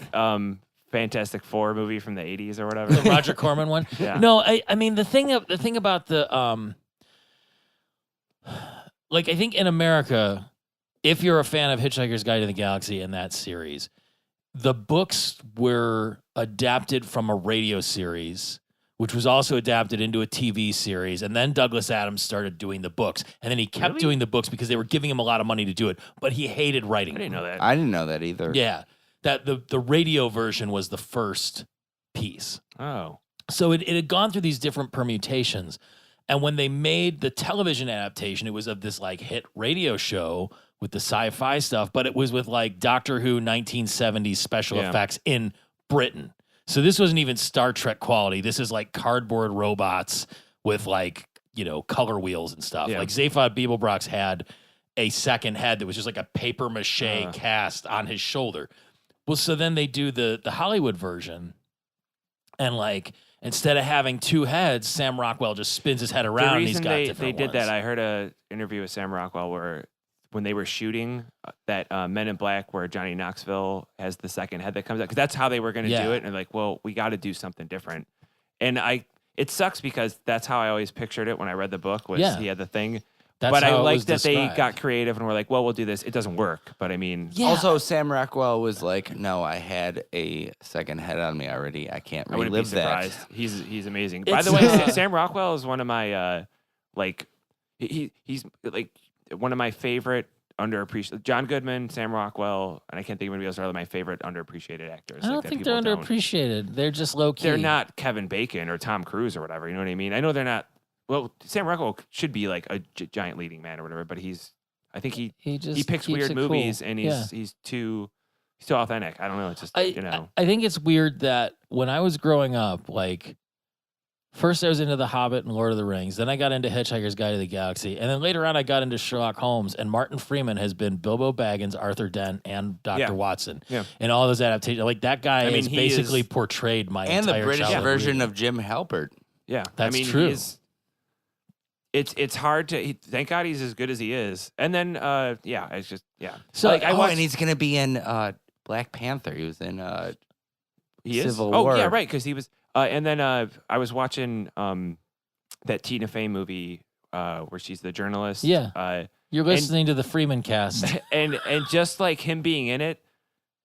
[SPEAKER 1] Fantastic Four movie from the 80s or whatever.
[SPEAKER 3] the Roger Corman one.
[SPEAKER 1] Yeah.
[SPEAKER 3] No, I mean the thing about the like I think in America, if you're a fan of Hitchhiker's Guide to the Galaxy and that series, the books were adapted from a radio series, which was also adapted into a TV series, and then Douglas Adams started doing the books, and then he kept
[SPEAKER 1] Really?
[SPEAKER 3] doing the books because they were giving him a lot of money to do it, but he hated
[SPEAKER 1] I
[SPEAKER 3] writing.
[SPEAKER 1] didn't know that.
[SPEAKER 2] I didn't know that either.
[SPEAKER 3] Yeah, that the radio version was the first piece.
[SPEAKER 1] Oh.
[SPEAKER 3] So it had gone through these different permutations. And when they made the television adaptation, it was of this like hit radio show with the sci-fi stuff, but it was with like Doctor Who 1970s special
[SPEAKER 1] Yeah.
[SPEAKER 3] effects in Britain. So this wasn't even Star Trek quality. This is like cardboard robots with like, you know, color wheels and stuff.
[SPEAKER 1] Yeah.
[SPEAKER 3] Like Zaphod Beeblebrox had a second head that was just like a paper mache cast on his shoulder. Well, so then they do the Hollywood version, and like instead of having 2 heads, Sam Rockwell just spins his head around
[SPEAKER 1] The
[SPEAKER 3] and he's
[SPEAKER 1] reason
[SPEAKER 3] got
[SPEAKER 1] they
[SPEAKER 3] different
[SPEAKER 1] did
[SPEAKER 3] ones.
[SPEAKER 1] that, I heard a interview with Sam Rockwell where when they were shooting that Men in Black where Johnny Knoxville has the second head that comes out, because that's how they were going to
[SPEAKER 3] Yeah.
[SPEAKER 1] do it. And like, well, we got to do something different. And it sucks because that's how I always pictured it when I read the book was
[SPEAKER 3] Yeah.
[SPEAKER 1] he had the thing.
[SPEAKER 3] That's
[SPEAKER 1] but I
[SPEAKER 3] how it
[SPEAKER 1] like
[SPEAKER 3] was
[SPEAKER 1] that they
[SPEAKER 3] described.
[SPEAKER 1] got creative and were like, well, we'll do this. It doesn't work. But I mean,
[SPEAKER 3] Yeah.
[SPEAKER 2] Also, Sam Rockwell was like, "No, I had a second head on me already. I can't
[SPEAKER 1] I wouldn't be
[SPEAKER 2] relive that."
[SPEAKER 1] surprised. He's amazing. By
[SPEAKER 3] It's,
[SPEAKER 1] the way,
[SPEAKER 3] uh,
[SPEAKER 1] Sam Rockwell is one of my like he's like one of my favorite underappreciated. John Goodman, Sam Rockwell, and I can't think of anybody else. Are my favorite underappreciated actors.
[SPEAKER 3] I don't
[SPEAKER 1] like, that
[SPEAKER 3] think they're
[SPEAKER 1] people don't.
[SPEAKER 3] underappreciated. They're just low key.
[SPEAKER 1] They're not Kevin Bacon or Tom Cruise or whatever. You know what I mean? I know they're not. Well, Sam Rockwell should be like a giant leading man or whatever, but I think he
[SPEAKER 3] He just
[SPEAKER 1] picks
[SPEAKER 3] keeps
[SPEAKER 1] weird
[SPEAKER 3] it
[SPEAKER 1] movies
[SPEAKER 3] cool.
[SPEAKER 1] and
[SPEAKER 3] Yeah.
[SPEAKER 1] he's too he's too authentic. I don't know. It's just
[SPEAKER 3] I think it's weird that when I was growing up, like first I was into The Hobbit and Lord of the Rings, then I got into Hitchhiker's Guide to the Galaxy, and then later on I got into Sherlock Holmes. And Martin Freeman has been Bilbo Baggins, Arthur Dent, and Dr. Watson, and all those adaptations. Like that guy has basically portrayed my
[SPEAKER 2] and
[SPEAKER 3] entire
[SPEAKER 2] the British
[SPEAKER 3] childhood
[SPEAKER 2] version
[SPEAKER 3] reading.
[SPEAKER 2] of Jim Halpert.
[SPEAKER 1] Yeah,
[SPEAKER 3] that's true.
[SPEAKER 1] It's hard to. Thank God he's as good as he is. And then, it's just
[SPEAKER 2] So,
[SPEAKER 1] like I watched,
[SPEAKER 2] and he's gonna be in Black Panther. He was in Civil
[SPEAKER 1] War.
[SPEAKER 2] Oh
[SPEAKER 1] yeah, right, because he was. And then I was watching that Tina Fey movie where she's the journalist.
[SPEAKER 3] Yeah, you're listening to the Freeman cast,
[SPEAKER 1] and just like him being in it,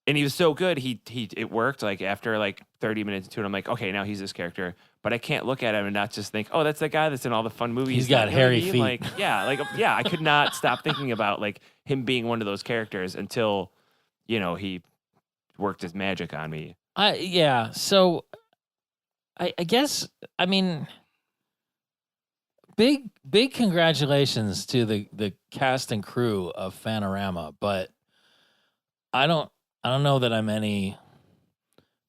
[SPEAKER 1] and he was so good. It worked. Like after like 30 minutes into it, I'm like, okay, now he's this character. But I can't look at him and not just think, oh, that's the guy that's in all the fun movies.
[SPEAKER 3] He's got hairy feet.
[SPEAKER 1] Like, I could not stop thinking about like him being one of those characters until, he worked his magic on me.
[SPEAKER 3] So I guess, I mean, big congratulations to the cast and crew of Fan-A-Rama, but I don't know that I'm any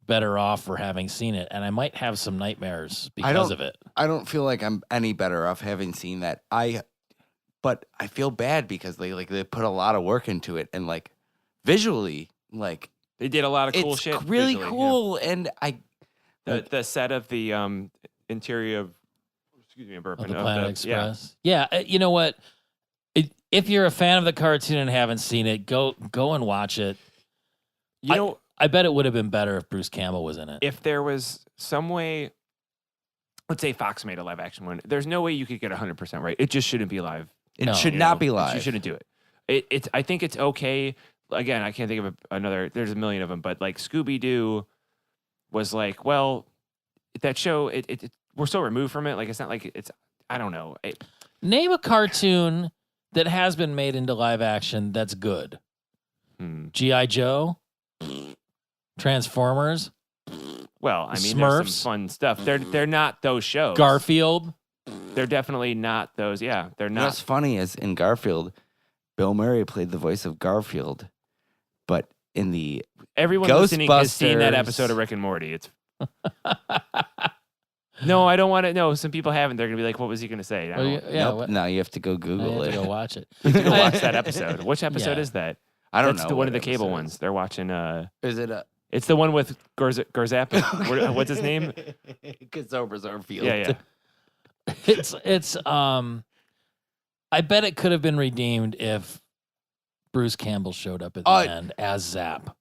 [SPEAKER 3] better off for having seen it, and I might have some nightmares because of it.
[SPEAKER 2] I don't feel like I'm any better off having seen that. But I feel bad because they put a lot of work into it, and like visually, like
[SPEAKER 1] they did a lot of cool shit.
[SPEAKER 2] It's really
[SPEAKER 1] visually,
[SPEAKER 2] cool,
[SPEAKER 1] yeah.
[SPEAKER 2] and
[SPEAKER 1] the set of the interior of I'm burping,
[SPEAKER 3] of the Planet Express. Yeah, you know what? If you're a fan of the cartoon and haven't seen it, go and watch it. I bet it would have been better if Bruce Campbell was in it.
[SPEAKER 1] If there was some way, let's say Fox made a live action one, there's no way you could get 100% right. It just shouldn't be live.
[SPEAKER 2] It should not be live.
[SPEAKER 1] You shouldn't do it. I think it's okay. Again, I can't think of another. There's a million of them, but like Scooby-Doo was like, well, that show. We're so removed from it. Like it's not like it's. I don't know.
[SPEAKER 3] Name a cartoon that has been made into live action that's good. G.I. Joe. Transformers.
[SPEAKER 1] Well, I mean,
[SPEAKER 3] Smurfs.
[SPEAKER 1] there's some fun stuff. They're not those shows.
[SPEAKER 3] Garfield.
[SPEAKER 1] They're definitely not those. Yeah, they're not.
[SPEAKER 2] What's funny is in Garfield, Bill Murray played the voice of Garfield, but in the
[SPEAKER 1] everyone listening has seen that episode of Rick and Morty. It's no, I don't want to. No, some people haven't. They're gonna be like, "What was he gonna say?"
[SPEAKER 2] Nope. Now you have to go Google it.
[SPEAKER 3] Go watch it.
[SPEAKER 1] You have to go watch that episode. Which episode is that?
[SPEAKER 2] I don't know.
[SPEAKER 1] That's one of the cable ones. They're watching.
[SPEAKER 2] Is it a?
[SPEAKER 1] It's the one with Garzap. What's his name?
[SPEAKER 2] Garfield.
[SPEAKER 1] Yeah.
[SPEAKER 3] It's I bet it could have been redeemed if Bruce Campbell showed up at the end as Zap.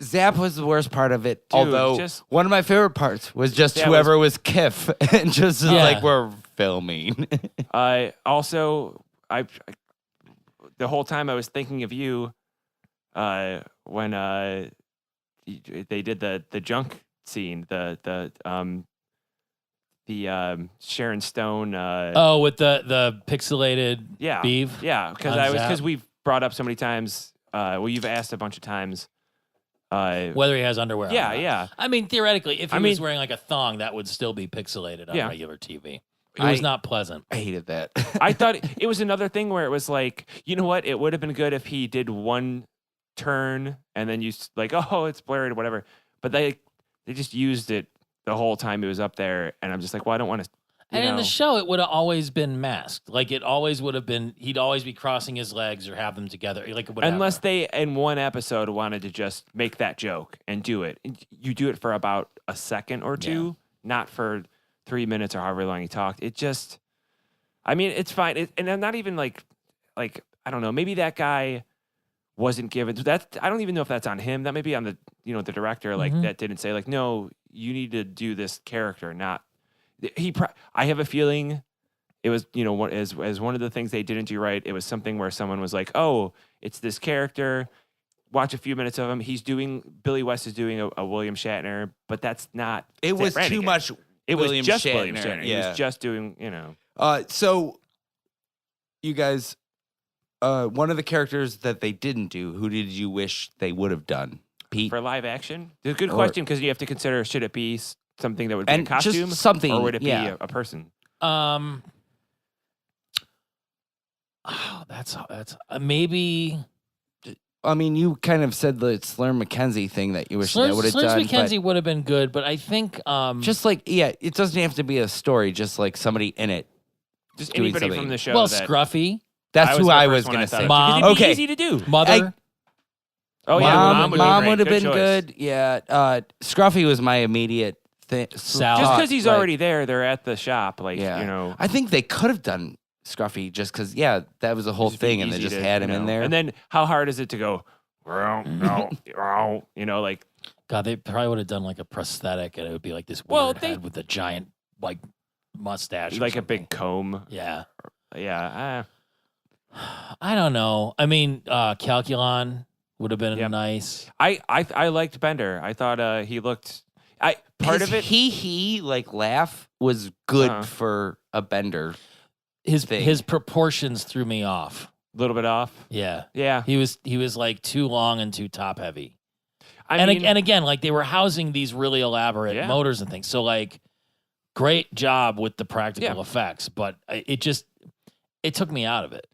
[SPEAKER 2] Zap was the worst part of it.
[SPEAKER 1] Dude,
[SPEAKER 2] although one of my favorite parts was just whoever was Kiff and just like we're filming.
[SPEAKER 1] Also, the whole time I was thinking of you when they did the junk scene, the Sharon Stone.
[SPEAKER 3] With the pixelated beef.
[SPEAKER 1] Yeah, because we've brought up so many times. You've asked a bunch of times
[SPEAKER 3] whether he has underwear. on or not.
[SPEAKER 1] Yeah.
[SPEAKER 3] I mean, theoretically, if he was wearing like a thong, that would still be pixelated on regular TV. It was not pleasant.
[SPEAKER 2] I hated that.
[SPEAKER 1] I thought it was another thing where it was like, you know what? It would have been good if he did one turn and then you like, oh, it's blurred or whatever. But they just used it the whole time he was up there, and I'm just like, well, I don't want to.
[SPEAKER 3] And in the show, it would have always been masked. Like it always would have been. He'd always be crossing his legs or have them together. Like whatever.
[SPEAKER 1] Unless they in one episode wanted to just make that joke and do it. You do it for about a second or two, not for 3 minutes or however long he talked. It just, I mean, it's fine. And I'm not even like I don't know. Maybe that guy wasn't given that. I don't even know if that's on him. That may be on the the director. Like that didn't say like, no, you need to do this character. Not I have a feeling it was as one of the things they didn't do right. It was something where someone was like, oh, it's this character. Watch a few minutes of him. Billy West is doing a William Shatner, but that's not.
[SPEAKER 2] It was too much.
[SPEAKER 1] It was just
[SPEAKER 2] Shatner.
[SPEAKER 1] William Shatner.
[SPEAKER 2] Yeah.
[SPEAKER 1] He was just doing,
[SPEAKER 2] So, you guys, one of the characters that they didn't do, who did you wish they would have done? Pete?
[SPEAKER 1] For live action? It's a good question because you have to consider, should it be something that would be a costume?
[SPEAKER 2] Just something.
[SPEAKER 1] Or would it be a person?
[SPEAKER 3] That's maybe
[SPEAKER 2] I mean, you kind of said the Slurm McKenzie thing that you wish that would have
[SPEAKER 3] Slurms
[SPEAKER 2] done.
[SPEAKER 3] McKenzie would have been good, but I think
[SPEAKER 2] Just like, it doesn't have to be a story, just like somebody in it.
[SPEAKER 1] Just
[SPEAKER 2] doing
[SPEAKER 1] anybody
[SPEAKER 2] something.
[SPEAKER 1] from the show.
[SPEAKER 3] well,
[SPEAKER 1] that,
[SPEAKER 3] Scruffy,
[SPEAKER 2] That's who
[SPEAKER 1] the
[SPEAKER 2] I
[SPEAKER 1] first
[SPEAKER 2] was
[SPEAKER 1] one
[SPEAKER 2] going to
[SPEAKER 1] thought
[SPEAKER 2] say.
[SPEAKER 1] of.
[SPEAKER 3] Mom.
[SPEAKER 1] It'd be
[SPEAKER 2] Okay.
[SPEAKER 1] easy to do.
[SPEAKER 3] Mother.
[SPEAKER 1] Oh yeah,
[SPEAKER 2] Mom would have
[SPEAKER 1] Good
[SPEAKER 2] been
[SPEAKER 1] choice.
[SPEAKER 2] good. Yeah. Scruffy was my immediate thing.
[SPEAKER 3] Sal.
[SPEAKER 1] Just because he's already there, they're at the shop. Like
[SPEAKER 2] Yeah. I think they could have done Scruffy just because, that was the whole
[SPEAKER 1] it'd be
[SPEAKER 2] thing, and they
[SPEAKER 1] easy
[SPEAKER 2] just
[SPEAKER 1] to,
[SPEAKER 2] had him in there.
[SPEAKER 1] And then how hard is it to go? Like
[SPEAKER 3] God, they probably would have done like a prosthetic, and it would be like this
[SPEAKER 1] Well,
[SPEAKER 3] weird
[SPEAKER 1] they-
[SPEAKER 3] head with a giant like mustache, or
[SPEAKER 1] like a
[SPEAKER 3] something.
[SPEAKER 1] big comb.
[SPEAKER 3] Yeah,
[SPEAKER 1] Yeah.
[SPEAKER 3] I don't know. I mean, Calculon would have been
[SPEAKER 1] Yep.
[SPEAKER 3] nice.
[SPEAKER 1] I liked Bender. I thought he looked. Part of it.
[SPEAKER 2] He like laugh was good
[SPEAKER 1] Uh-huh.
[SPEAKER 2] for a Bender.
[SPEAKER 3] His
[SPEAKER 2] thing.
[SPEAKER 3] his proportions threw me off.
[SPEAKER 1] A little bit off.
[SPEAKER 3] Yeah,
[SPEAKER 1] Yeah.
[SPEAKER 3] he was like too long and too top heavy.
[SPEAKER 1] I mean,
[SPEAKER 3] And again, like they were housing these really elaborate
[SPEAKER 1] Yeah.
[SPEAKER 3] motors and things. So like, great job with the practical
[SPEAKER 1] Yeah.
[SPEAKER 3] effects, but it took me out of it.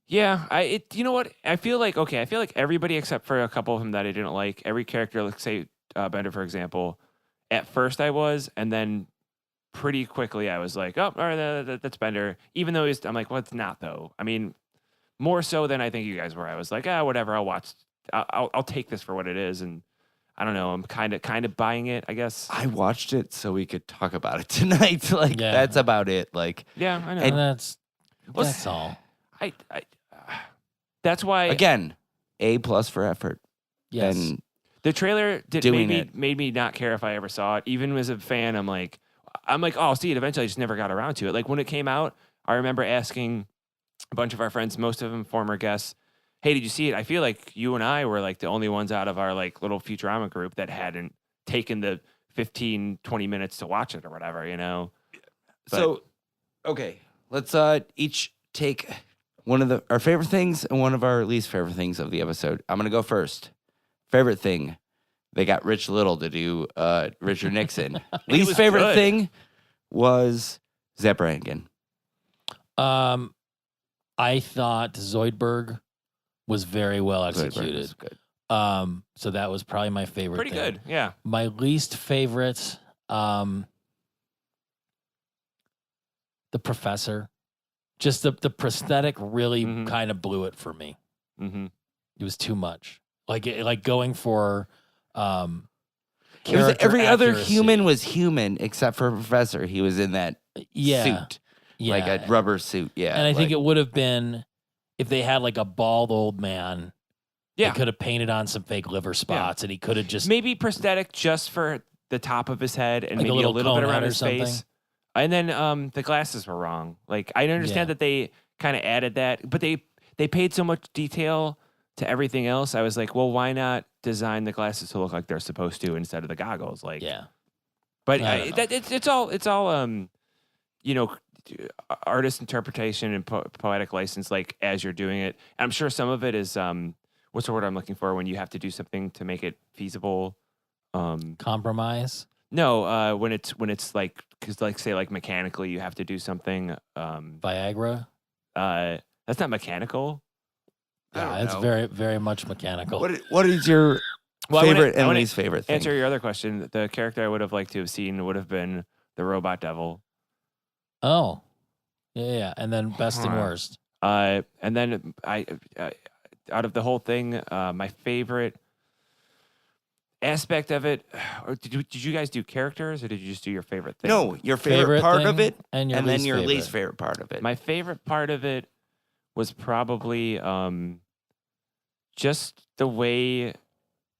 [SPEAKER 1] yeah. You know what? I feel like everybody except for a couple of them that I didn't like. Every character, let's say Bender, for example. At first, I was, and then pretty quickly, I was like, "Oh, all right, that's Bender." Even though I'm like, "Well, it's not though." I mean, more so than I think you guys were. I was like, whatever. I'll watch. I'll take this for what it is, and I don't know. I'm kind of buying it, I guess.
[SPEAKER 2] I watched it so we could talk about it tonight. Like
[SPEAKER 3] Yeah.
[SPEAKER 2] that's about it. Like
[SPEAKER 1] Yeah, I know.
[SPEAKER 3] And that's
[SPEAKER 1] Well,
[SPEAKER 3] all.
[SPEAKER 1] I that's why
[SPEAKER 2] again, A+ for effort.
[SPEAKER 3] Yes.
[SPEAKER 2] And
[SPEAKER 1] the trailer
[SPEAKER 2] doing
[SPEAKER 1] made me not care if I ever saw it. Even as a fan, I'm like, oh, I'll see it eventually. I just never got around to it. Like when it came out, I remember asking a bunch of our friends, most of them former guests, "Hey, did you see it?" I feel like you and I were like the only ones out of our like little Futurama group that hadn't taken the 15, 20 minutes to watch it or whatever, But-
[SPEAKER 2] so, okay, let's each take one of our favorite things and one of our least favorite things of the episode. I'm gonna go first. Favorite thing, they got Rich Little to do Richard Nixon. Least
[SPEAKER 1] was
[SPEAKER 2] favorite
[SPEAKER 1] good.
[SPEAKER 2] thing was Zeb Brannigan.
[SPEAKER 3] I thought Zoidberg was very well executed.
[SPEAKER 2] Was good.
[SPEAKER 3] So that was probably my favorite.
[SPEAKER 1] pretty
[SPEAKER 3] thing.
[SPEAKER 1] good. Yeah.
[SPEAKER 3] My least favorite, the professor. Just the prosthetic really
[SPEAKER 1] Mhm.
[SPEAKER 3] kind of blew it for me.
[SPEAKER 1] Mm-hmm.
[SPEAKER 3] It was too much. Like going for
[SPEAKER 2] It was
[SPEAKER 3] character
[SPEAKER 2] every other
[SPEAKER 3] accuracy.
[SPEAKER 2] human was human except for Professor. He was in that suit,
[SPEAKER 3] yeah.
[SPEAKER 2] like a rubber suit. Yeah,
[SPEAKER 3] And I think it would have been if they had like a bald old man.
[SPEAKER 1] Yeah.
[SPEAKER 3] They could have painted on some fake liver spots, and he could have just
[SPEAKER 1] Maybe prosthetic just for the top of his head and
[SPEAKER 3] Like a
[SPEAKER 1] maybe a
[SPEAKER 3] little
[SPEAKER 1] little
[SPEAKER 3] cone
[SPEAKER 1] bit
[SPEAKER 3] head
[SPEAKER 1] around
[SPEAKER 3] or
[SPEAKER 1] his
[SPEAKER 3] something.
[SPEAKER 1] face. And then the glasses were wrong. Like I understand
[SPEAKER 3] Yeah.
[SPEAKER 1] that they kind of added that, but they paid so much detail to everything else. I was like, well, why not design the glasses to look like they're supposed to instead of the goggles? Like,
[SPEAKER 3] yeah.
[SPEAKER 1] But
[SPEAKER 3] I don't know.
[SPEAKER 1] it's all artist interpretation and poetic license. Like as you're doing it, I'm sure some of it is what's the word I'm looking for when you have to do something to make it feasible.
[SPEAKER 3] Compromise.
[SPEAKER 1] No, when it's like because like say like mechanically you have to do something.
[SPEAKER 3] Viagra.
[SPEAKER 1] That's not mechanical.
[SPEAKER 2] I don't
[SPEAKER 3] Yeah, it's
[SPEAKER 2] know.
[SPEAKER 3] very, very much mechanical.
[SPEAKER 2] What is your
[SPEAKER 1] Well, I wanna-
[SPEAKER 2] favorite
[SPEAKER 1] I
[SPEAKER 2] and
[SPEAKER 1] wanna
[SPEAKER 2] least favorite thing?
[SPEAKER 1] Answer your other question. The character I would have liked to have seen would have been the robot devil.
[SPEAKER 3] Oh, yeah. And then best and worst.
[SPEAKER 1] And then I out of the whole thing, my favorite aspect of it. Or did you guys do characters or did you just do your favorite thing?
[SPEAKER 2] No, your favorite part of
[SPEAKER 3] thing
[SPEAKER 2] it,
[SPEAKER 3] and your
[SPEAKER 2] and then
[SPEAKER 3] least
[SPEAKER 2] your
[SPEAKER 3] favorite.
[SPEAKER 2] least favorite part of it.
[SPEAKER 1] My favorite part of it was probably just the way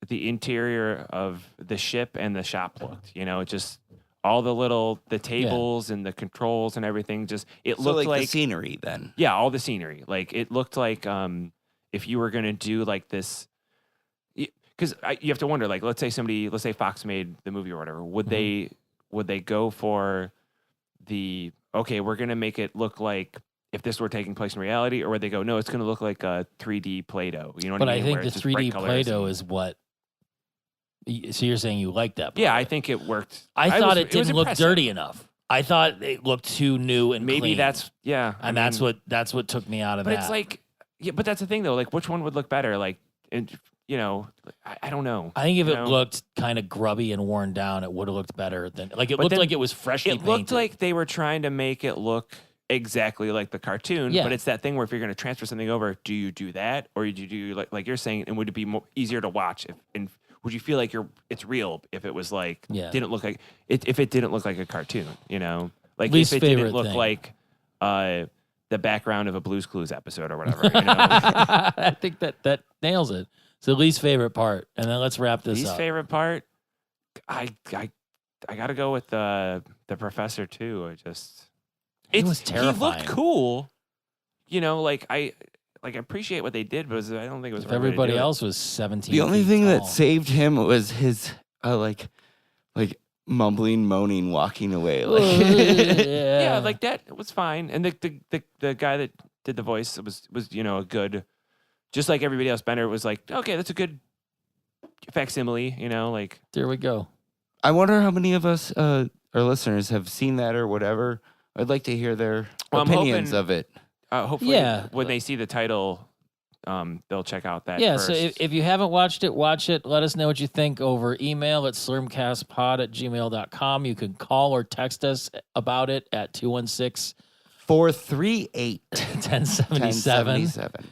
[SPEAKER 1] the interior of the ship and the shop looked. Just all the tables and the controls and everything. Just it
[SPEAKER 2] so
[SPEAKER 1] looked
[SPEAKER 2] like the
[SPEAKER 1] like
[SPEAKER 2] scenery then.
[SPEAKER 1] yeah, all the scenery. Like it looked like if you were gonna do like this, because you have to wonder. Like let's say Fox made the movie or whatever. Would they go for the okay? We're gonna make it look like if this were taking place in reality, or would they go no? It's gonna look like a 3D Play-Doh. You know what
[SPEAKER 3] But
[SPEAKER 1] I
[SPEAKER 3] I
[SPEAKER 1] mean?
[SPEAKER 3] think
[SPEAKER 1] Where
[SPEAKER 3] the
[SPEAKER 1] it's just bright
[SPEAKER 3] 3D
[SPEAKER 1] colors
[SPEAKER 3] Play-Doh
[SPEAKER 1] and-
[SPEAKER 3] is what. So you're saying you like that?
[SPEAKER 1] Yeah,
[SPEAKER 3] part.
[SPEAKER 1] I think it worked.
[SPEAKER 3] I thought it
[SPEAKER 1] was
[SPEAKER 3] didn't look
[SPEAKER 1] impressive.
[SPEAKER 3] dirty enough. I thought it looked too new and
[SPEAKER 1] Maybe
[SPEAKER 3] clean.
[SPEAKER 1] that's yeah,
[SPEAKER 3] and that's what took me out of
[SPEAKER 1] But
[SPEAKER 3] that.
[SPEAKER 1] it's like, yeah, but that's the thing though. Like, which one would look better? Like, and I don't know.
[SPEAKER 3] I think if
[SPEAKER 1] you
[SPEAKER 3] it
[SPEAKER 1] know?
[SPEAKER 3] looked kind of grubby and worn down, it would have looked better than like it
[SPEAKER 1] But
[SPEAKER 3] looked
[SPEAKER 1] then
[SPEAKER 3] like it was freshly
[SPEAKER 1] It
[SPEAKER 3] painted.
[SPEAKER 1] looked like they were trying to make it look exactly like the cartoon,
[SPEAKER 3] Yeah.
[SPEAKER 1] but it's that thing where if you're going to transfer something over, do you do that, or do you do like you're saying, and would it be easier to watch and would you feel like it's real if it was like didn't look like it, if it didn't look like a cartoon, like
[SPEAKER 3] Least
[SPEAKER 1] if it didn't
[SPEAKER 3] favorite
[SPEAKER 1] look
[SPEAKER 3] thing.
[SPEAKER 1] like the background of a Blue's Clues episode or whatever.
[SPEAKER 3] I think that nails it. It's the least favorite part, and then let's wrap this
[SPEAKER 1] Least
[SPEAKER 3] up.
[SPEAKER 1] favorite part, I got to go with the professor too.
[SPEAKER 3] It was terrifying.
[SPEAKER 1] He looked cool, like I appreciate what they did, but I don't think it was.
[SPEAKER 3] If
[SPEAKER 1] the right way to
[SPEAKER 3] everybody
[SPEAKER 1] do it.
[SPEAKER 3] else was 17.
[SPEAKER 2] The only
[SPEAKER 3] feet
[SPEAKER 2] thing that
[SPEAKER 3] tall.
[SPEAKER 2] saved him was his like mumbling, moaning, walking away. Like,
[SPEAKER 1] Yeah, like that was fine. And the guy that did the voice was a good, just like everybody else. Bender was like, okay, that's a good facsimile. Like
[SPEAKER 3] There we go.
[SPEAKER 2] I wonder how many of us, our listeners, have seen that or whatever. I'd like to hear their
[SPEAKER 1] Well, I'm
[SPEAKER 2] opinions
[SPEAKER 1] hoping-
[SPEAKER 2] of it.
[SPEAKER 1] hopefully,
[SPEAKER 3] Yeah.
[SPEAKER 1] when they see the title, they'll check out that.
[SPEAKER 3] Yeah,
[SPEAKER 1] first.
[SPEAKER 3] so if you haven't watched it, watch it. Let us know what you think over email at slurmcastpod@gmail.com. You can call or text us about it at 216
[SPEAKER 2] 438
[SPEAKER 3] 1077.
[SPEAKER 2] 1077.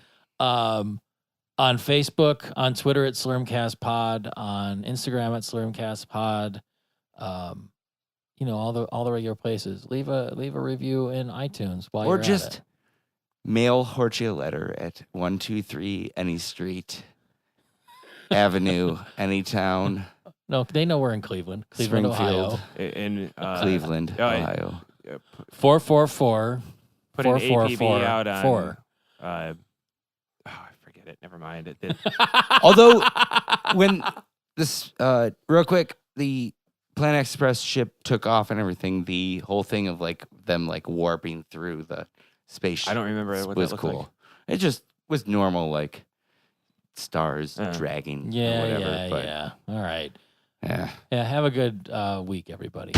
[SPEAKER 3] On Facebook, on Twitter at SlurmcastPod, on Instagram at SlurmcastPod. All the regular places. Leave a review in iTunes while
[SPEAKER 2] Or
[SPEAKER 3] you're
[SPEAKER 2] just
[SPEAKER 3] at it.
[SPEAKER 2] mail Horchie a letter at 123 Any Street Avenue, Anytown,
[SPEAKER 3] No, they know we're in Cleveland,
[SPEAKER 2] Springfield,
[SPEAKER 3] Ohio.
[SPEAKER 1] in
[SPEAKER 2] Cleveland, Ohio.
[SPEAKER 3] 444
[SPEAKER 1] put an APB
[SPEAKER 3] 444
[SPEAKER 1] out on
[SPEAKER 3] 4.
[SPEAKER 1] I forget it. Never mind. It did.
[SPEAKER 2] Although, when this, real quick, the Planet Express ship took off and everything, the whole thing of them warping through the space
[SPEAKER 1] I don't remember what
[SPEAKER 2] was
[SPEAKER 1] that looked
[SPEAKER 2] cool.
[SPEAKER 1] like.
[SPEAKER 2] It just was normal, stars dragging or
[SPEAKER 3] Yeah,
[SPEAKER 2] whatever.
[SPEAKER 3] yeah,
[SPEAKER 2] but
[SPEAKER 3] yeah. All right.
[SPEAKER 2] yeah.
[SPEAKER 3] Yeah, have a good week, everybody.